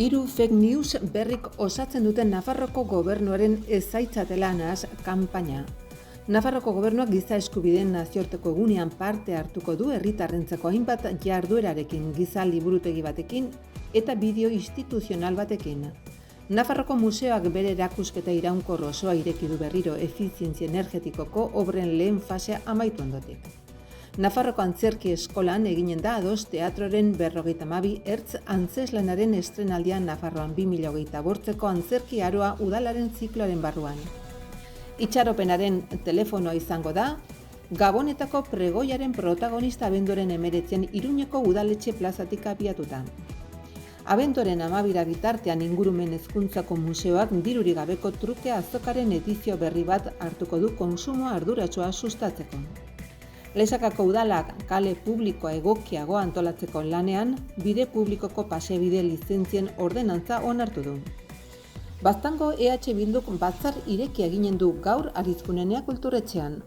Hiru fake news berrik osatzen duten Nafarroko gobernuaren ezaitzatelanaz kanpaina. Nafarroko gobernuak giza eskubideen nazioarteko egunean parte hartuko du herritarrentzako hainbat jarduerarekin, giza liburutegi batekin eta bideo instituzional batekin. Nafarroko museoak bere erakusketa iraunkor osoa ireki du berriro efizientzia energetikoko obren lehen fasea amaitu ondotik. Nafarroko Antzerki Eskolan eginen da ados teatroren 52 ertz antzeslanaren estrenaldian Nafarroan 2025ko antzerki aroa udalaren zikloaren barruan. Itxaropenaren telefonoa izango da, Gabonetako pregoiaren protagonista abenduaren 19 Iruñeko udaletxe plazatik abiatuta. Abenduaren 12 bitartean ingurumen hezkuntzako museoak dirurik gabeko truke azokaren edizio berri bat hartuko du kontsumo arduratsua sustatzeko. Lezakako udalak kale publikoa egokiago antolatzeko lanean, bide publikoko pasebide lizentzien ordenantza onartu du. Baztango EH Bilduk batzar irekia eginen du gaur Arizkunenea kulturetxean.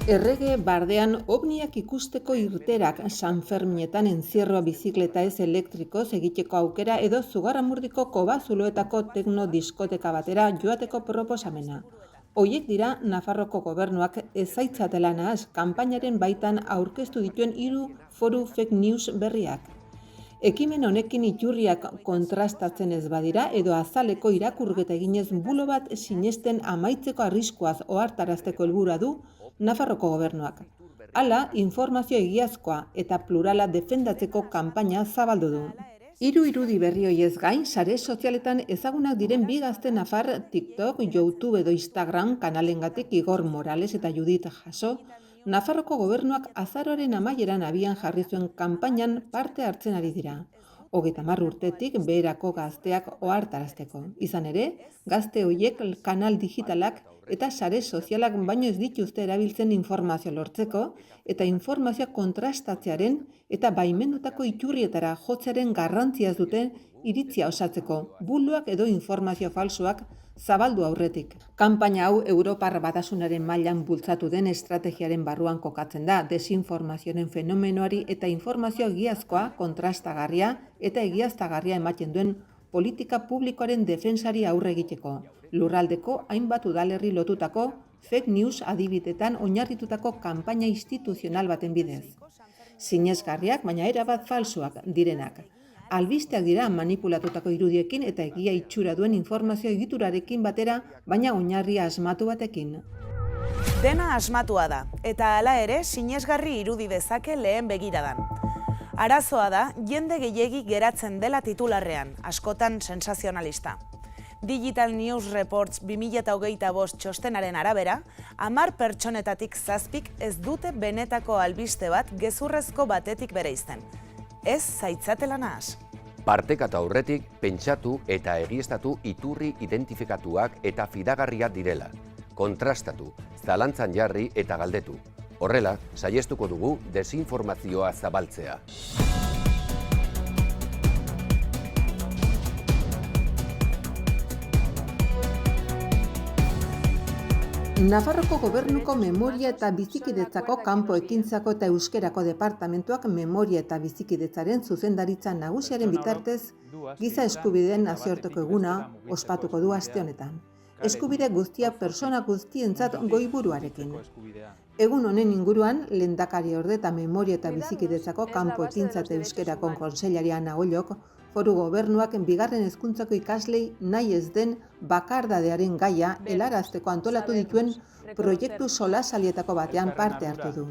Errege bardean ovniak ikusteko irterak San Ferminetan enzierroa bizikleta ez elektrikoz egiteko aukera edo Zugarramurdiko Kobazuloetako tekno diskoteka batera joateko proposamena. Hoiek dira Nafarroko gobernuak ezaitzatelanaz kanpainaren baitan aurkeztu dituen 3 foru fake news berriak. Ekimen honekin iturriak kontrastatzen ez badira edo azaleko irakurgeta eginez bulo bat sinesten amaitzeko arriskuaz ohartarazteko helburua du Nafarroko gobernuak. Hala, informazio egiazkoa eta plurala defendatzeko kanpaina zabaldu du. 3 irudi berri hoiez gain, sare sozialetan ezagunak diren 2 gazte nafar TikTok, YouTube edo Instagram kanalengatik Igor Morales eta Judith Jaso, Nafarroko gobernuak azaroaren amaieran abian jarri zuen kanpainan parte hartzen ari dira. 30 urtetik beherako gazteak ohartarazteko. Izan ere, gazte hoiek kanal digitalak eta sare sozialak baino ez dituzte erabiltzen informazio lortzeko eta informazioa kontrastatzearen eta baimendutako iturrietara jotzearen garrantziaz dute iritzia osatzeko, buloak edo informazio falsoak zabaldu aurretik. Kanpaina hau Europar Batasunaren mailan bultzatu den estrategiaren barruan kokatzen da, desinformazioaren fenomenoari eta informazio egiazkoa, kontrastagarria eta egiaztagarria ematen duen politika publikoaren defensari aurre egiteko. Lurraldeko hainbat udalerri lotutako fake news adibidetan oinarritutako kanpaina instituzional baten bidez. Sinesgarriak, baina erabat falsoak direnak. Albisteak dira manipulatutako irudiekin eta egia itxura duen informazio egiturarekin batera, baina oinarria asmatu batekin. Dena asmatua da, eta hala ere sinesgarri irudi dezake lehen begiradan. Arazoa da, jende gehiegi geratzen dela titularrean, askotan sensazionalista. Digital News Reports 2025 txostenaren arabera, 10 pertsonetatik 7 ez dute benetako albiste bat gezurrezko batetik bereizten. Ez zaitzatelanaz. Partekatu aurretik, pentsatu eta egiaztatu iturri identifikatuak eta fidagarriak direla. Kontrastatu, zalantzan jarri eta galdetu. Horrela, saihestuko dugu desinformazioa zabaltzea. Nafarroko gobernuko memoria eta bizikidetzako kanpo ekintzako eta euskerako departamentuak memoria eta bizikidetzaren zuzendaritza nagusiaren bitartez giza eskubideen nazioarteko eguna ospatuko du aste honetan. Eskubide guztiak persona guztientzat goiburuarekin. Egun honen inguruan, lehendakariorde eta memoria eta bizikidetzako kanpo ekintza eta euskerako kontseilaria Ana Ollok, foru gobernuak bigarren hezkuntzako ikaslei nahi ez den bakardadearen gaia helarazteko antolatu dituen proiektu solasalietako batean parte hartu du.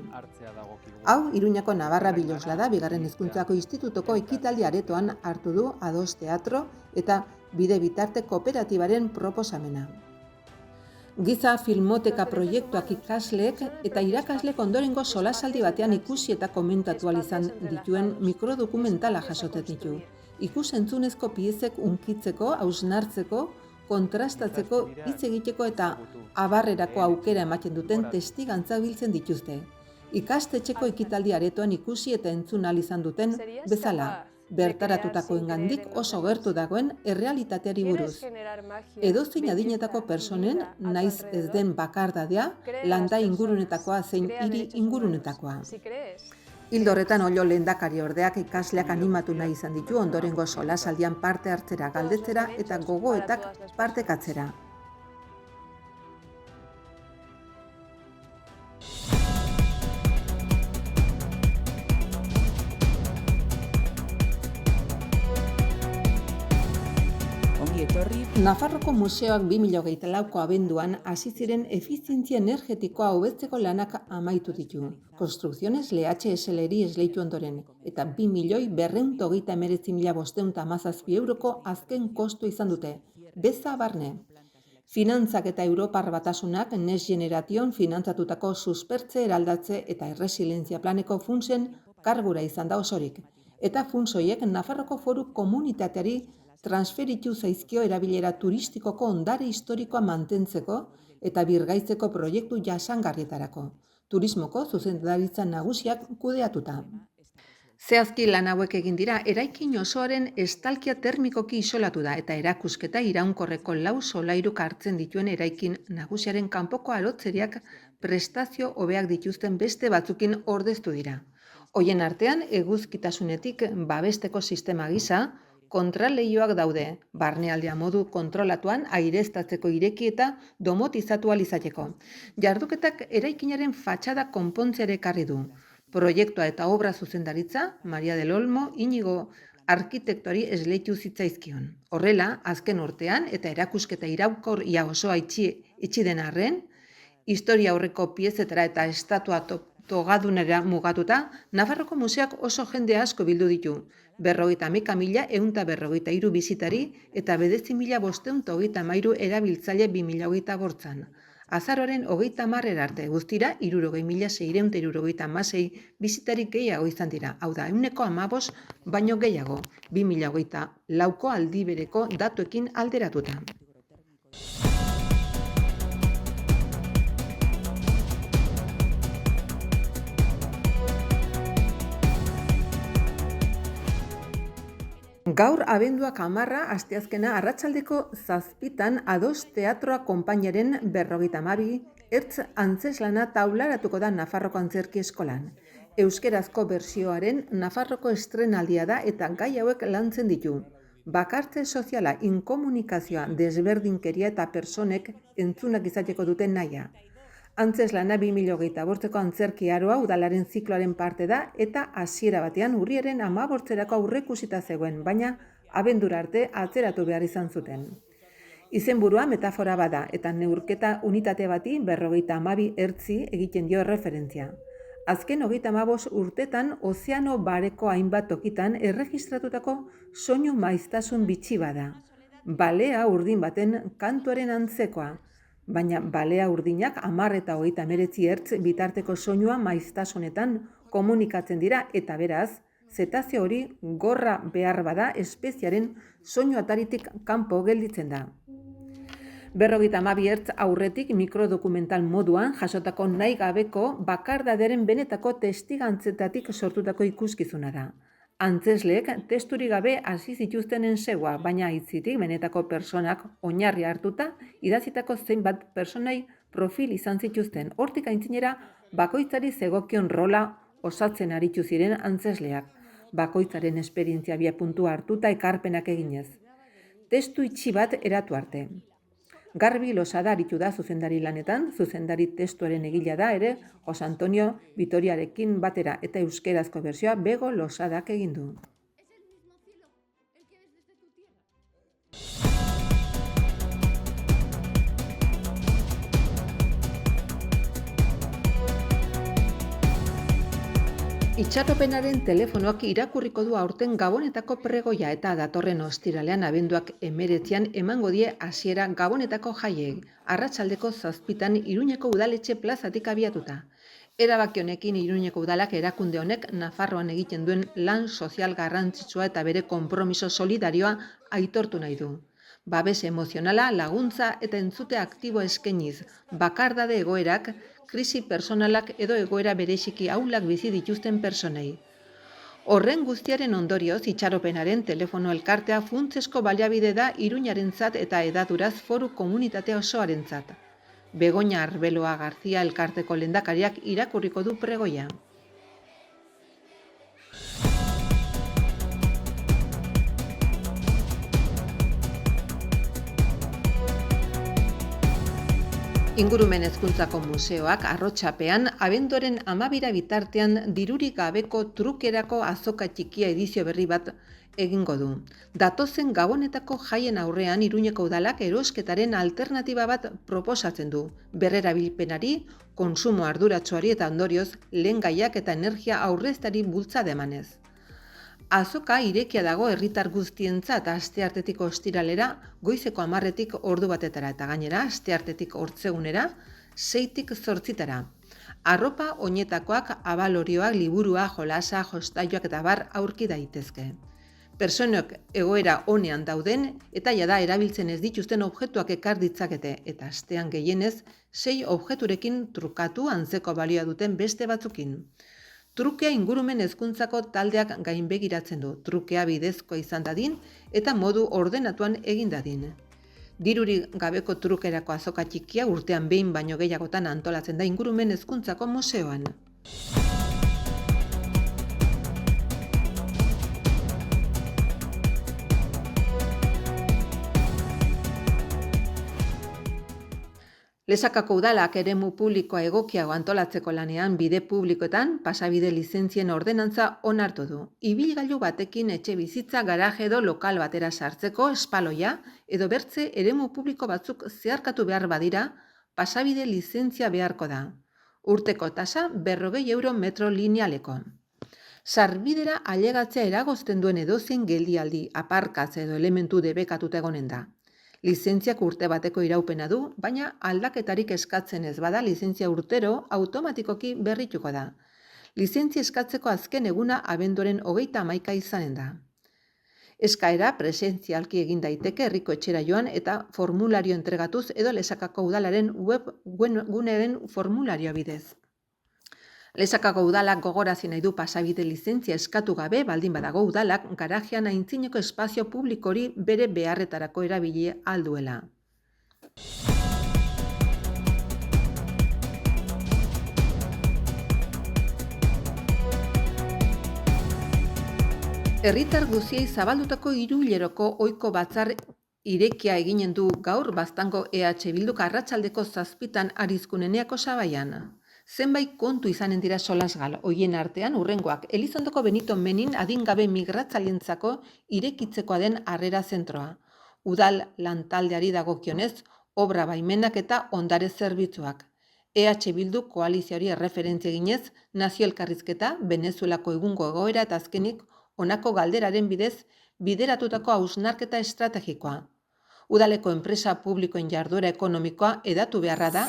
Hau, Iruñako Navarra Bilosla da, bigarren hezkuntzako institutoko ekitaldi aretoan hartu du ados teatro eta bide bitarte kooperatibaren proposamena. Giza filmoteka proiektuak ikasleek eta irakaslek ondorengo solasaldi batean ikusi eta komentatu ahal izan dituen mikrodokumentala jasotzen ditu. Ikus-entzunezko piezek unkitzeko, hausnartzeko, kontrastatzeko, hitz egiteko eta abarrerako aukera ematen duten testigantza biltzen dituzte. Ikastetxeko ekitaldi aretoan ikusi eta entzun ahal izan duten bezala. bertaratutakoengandik oso gertu dagoen errealitateari buruz. Edozein adinetako personen, naiz ez den bakardadea, landa ingurunetakoa zein hiri ingurunetakoa. Ildo horretan Ollo lehendakari ordeak ikasleak animatu nahi izan ditu ondorengo solasaldian parte hartzera, galdetzera eta gogoetak partekatzera. Nafarroko museoak 2024ko abenduan hasi ziren efizientzia energetikoa hobetzeko lanak amaitu ditu. Konstrukziones LHSL-eri esleitu ondoren, eta 2.239.517 euroko azken kostu izan dute, beza barne. Finantzak eta Europar Batasunak Next Generation finantzatutako suspertze, eraldatze eta erresilientzia planeko funtsen kargura izan da osorik. Eta funtsoiek Nafarroko Foru Komunitateari transferitu zaizkio erabilera turistikoko ondare historikoa mantentzeko eta birgaitzeko proiektu jasangarrietarako. Turismoko zuzendaritza nagusiak kudeatuta. Zehazki lan hauek egin dira, eraikin osoaren estalkia termikoki isolatu da eta erakusketa iraunkorreko 4 solairuk hartzen dituen eraikin nagusiaren kanpoko arotzeriak prestazio hobeak dituzten beste batzukin ordeztu dira. Hoien artean, eguzkitasunetik babesteko sistema gisa, kontraleioak daude, barnealdea modu kontrolatuan aireztatzeko ireki eta domotizatu ahal izateko. Jarduketak eraikinaren fatxada konpontzeare ekarri du. Proiektua eta obra zuzendaritza, Maria del Olmo, Inigo arkitektoari esleitu zitzaizkion. Horrela, azken urtean eta erakusketa iraunkor ia osoa itxi den arren, historia aurreko piezetara eta estatua togadunera mugatuta, Nafarroko museoak oso jende asko bildu ditu. 51.143 bizitari eta 9.513 erabiltzaile 2028an. Azaroaren 30 arte guztira 60.676 bizitari gehiago izan dira. Hau da, 15% baino gehiago, 2024ko aldi bereko datuekin alderatuta. Gaur abenduak 10 asteazkena arratsaldeko 7 Ados Teatroa konpainiaren 52 ertz antzeslana taularatuko da Nafarroko Antzerki Eskolan. Euskerazko bertsioaren Nafarroko estrenaldia da eta gai hauek lantzen ditu. Bakartze soziala, inkomunikazioa, desberdinkeria eta personek entzunak izateko duten nahia. Antzeslana 2025ko antzerki aroa udalaren zikloaren parte da eta hasiera batean urriaren 15erako aurreikusita zegoen, baina abendura arte atzeratu behar izan zuten. Izenburua metafora bada eta neurketa unitate bati 52 ertzi egiten dio referentzia. Azken 35 urtetan ozeano bareko hainbat tokitan erregistratutako soinu maiztasun bitxi bada. Balea urdin baten kantuaren antzekoa. Baina balea urdinak 10 eta 39 ertz bitarteko soinua maiztasunetan komunikatzen dira eta beraz, zetazio hori gorra behar bada espeziaren soinu ataritik kanpo gelditzen da. 52 ertz aurretik mikrodokumental moduan jasotako nahi gabeko bakardaderen benetako testigantzetatik sortutako ikuskizuna da. Antzesleek testurik gabe hasi zituztenen segua, baina hitzitik benetako personak oinarri hartuta idazitako zenbat personai profil izan zituzten. Hortik aintzinera bakoitzari zegokion rola osatzen aritu ziren antzesleak, bakoitzaren esperientzia abiapuntua hartuta ekarpenak eginez. Testu itxi bat eratu arte. Garbi Losada aritu da zuzendari lanetan, zuzendari testuaren egila da ere Jose Antonio Vitoriarekin batera eta euskerazko bertsioa Bego Losadak egin du. Itxaropenaren telefonoak irakurriko du aurten Gabonetako pregoia eta datorren ostiralean abenduak 19an emango die hasiera Gabonetako jaiei, arratsaldeko 7 Iruñeko udaletxe plazatik abiatuta. Erabaki honekin Iruñeko udalak erakunde honek Nafarroan egiten duen lan sozial garrantzitsua eta bere konpromiso solidarioa aitortu nahi du. Babes emozionala, laguntza eta entzute aktibo eskainiz, bakardade egoerak, krisi personalak edo egoera bereziki ahulak bizi dituzten personei. Horren guztiaren ondorioz, itxaropenaren telefono elkartea funtsesko baliabide da Iruñarentzat eta hedaduraz foru komunitatea osoarentzat. Begoña Arbeloa Garzia elkarteko lehendakariak irakurriko du pregoia. Ingurumen Hezkuntzako Museoak Arrotxapean abenduaren 12 bitartean dirurik gabeko trukerako azoka txikia edizio berri bat egingo du. Datozen Gabonetako jaien aurrean Iruñeko udalak erosketaren alternatiba bat proposatzen du. Berrerabilpenari, kontsumo arduratsuari eta ondorioz lehengaiak eta energia aurreztari bultzada emanez. Azoka irekia dago herritar guztientzat asteartetik ostiralera, goizeko 10:00 ordu batetara eta gainera asteartetik ortzegunera 6:00 8:00. Arropa oinetakoak, abalorioak, liburua, jolasa, jostailuak eta bar aurki daitezke. Pertsonok egoera onean dauden eta jada erabiltzen ez dituzten objektuak ekar ditzakete eta astean gehienez 6 objekturekin trukatu antzeko balioa duten beste batzukin. Trukea Ingurumen Hezkuntzako taldeak gainbegiratzen du, trukea bidezkoa izan dadin eta modu ordenatuan egin dadin. Dirurik gabeko trukerako azoka txikia urtean behin baino gehiagotan antolatzen da Ingurumen Hezkuntzako Museoan. Lesakako udalak eremu publikoa egokiago antolatzeko lanean bide publikoetan pasabide lizentzien ordenantza onartu du. Ibilgailu batekin etxe bizitza, garaje edo lokal batera sartzeko espaloia edo bertze eremu publiko batzuk zeharkatu behar badira, pasabide lizentzia beharko da. Urteko tasa 40 euro metro linealeko. Sarbidera ailegatzea eragozten duen edozein geldialdi, aparkatze edo elementu debekatuta egonen da. Lizentziak urte bateko iraupena du, baina aldaketarik eskatzen ez bada lizentzia urtero automatikoki berrituko da. Lizentzia eskatzeko azken eguna abenduaren 31 izanen da. Eskaera presentzialki egin daiteke herriko etxera joan eta formulario entregatuz edo Lesakako udalaren webguneren formulario bidez. Lesakako udalak gogorarazi nahi du pasabide lizentzia eskatu gabe baldin badago udalak garajean aintzineko espazio publikori bere beharretarako erabili ahal duela. Herritar guztiei zabaldutako hiruhileroko ohiko batzar irekia eginen du gaur Baztango EH Bilduk arratsaldeko 7:00 Arizkuneneako sabaian. Zenbait kontu izanen dira solasgal, hoien artean urrengoak Elizondoko Benito Menin adingabe migratzailentzako irekitzekoa den harrera zentroa. Udal lantaldeari dagokionez, obra baimenak eta ondare zerbitzuak. EH Bildu koalizioari erreferentzia eginez, nazio elkarrizketa, Venezuelako egungo egoera eta azkenik honako galderaren bidez bideratutako hausnarketa estrategikoa. Udaleko enpresa publikoen jarduera ekonomikoa hedatu beharra da.